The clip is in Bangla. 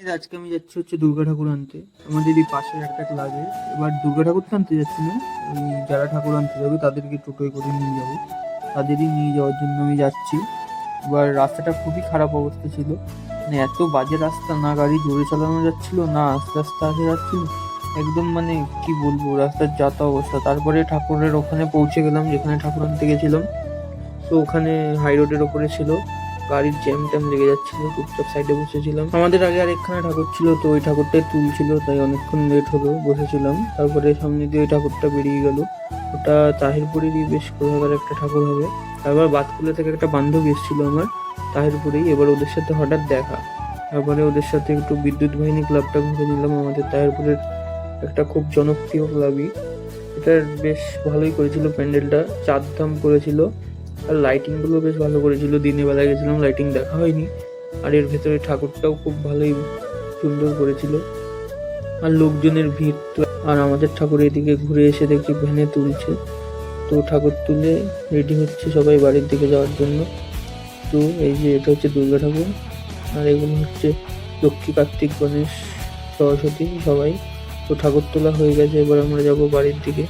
আজকে আমি যাচ্ছি দুর্গা ঠাকুর আনতে আমাদের এই পাশের একটা ক্লাবে। এবার দুর্গা ঠাকুর তো আনতে যাচ্ছি না, ওই যারা ঠাকুর আনতে যাবে তাদেরকে টোটোয় করে নিয়ে যাবো, তাদেরই নিয়ে যাওয়ার জন্য আমি যাচ্ছি। এবার রাস্তাটা খুবই খারাপ অবস্থা ছিল, মানে এত বাজে রাস্তা, না গাড়ি জোরে চালানো যাচ্ছিল না আস্তে আস্তে আসা যাচ্ছিল, একদম মানে কি বলবো রাস্তার যা তা অবস্থা। তারপরে ঠাকুরের ওখানে পৌঁছে গেলাম যেখানে ঠাকুর আনতে গেছিলাম। তো ওখানে হাই রোডের ওপরে ছিল, গাড়ির জ্যাম ট্যাম লেগে যাচ্ছিল, চুপচাপ সাইডে বসেছিলাম। আমাদের আগে আরেকখানে ঠাকুর ছিল, তো ওই ঠাকুরটাই তুলছিল, তাই অনেকক্ষণ লেট হলো, বসেছিলাম। তারপরে সামনে দিয়ে ওই ঠাকুরটা বেরিয়ে গেল, ওটা তাহিরপুরেরই বেশ কোথাকার একটা ঠাকুর হবে। তারপর বাতকুলা থেকে একটা বান্ধবী এসেছিল আমার তাহিরপুরেই, এবার ওদের সাথে হঠাৎ দেখা। তারপরে ওদের সাথে একটু বিদ্যুৎ বাহিনী ক্লাবটা ঘুরে নিলাম, আমাদের তাহিরপুরের একটা খুব জনপ্রিয় ক্লাবই। এটা বেশ ভালোই করেছিল, প্যান্ডেলটা 4 ধাম করেছিল, আর লাইটিং গুলো বেশ ভালো করেছিল। দিনের বেলায় গেছিলাম, লাইটিং দেখা হয়নি। আর এর ভেতরে ঠাকুরটাও খুব ভালোই সুন্দর করেছিল, আর লোকজনের ভিড় তো। আর আমাদের ঠাকুর এদিকে ঘুরে এসে দেখছি ভ্যানে তুলছে, তো ঠাকুর তুলে রেডি হচ্ছে সবাই বাড়ির দিকে যাওয়ার জন্য। তো এই যে এটা হচ্ছে দুর্গা ঠাকুর, আর এগুলো হচ্ছে লক্ষ্মী, কার্তিক, গণেশ, সরস্বতী সবাই। তো ঠাকুর তোলা হয়ে গেছে, এবার আমরা যাবো বাড়ির দিকে।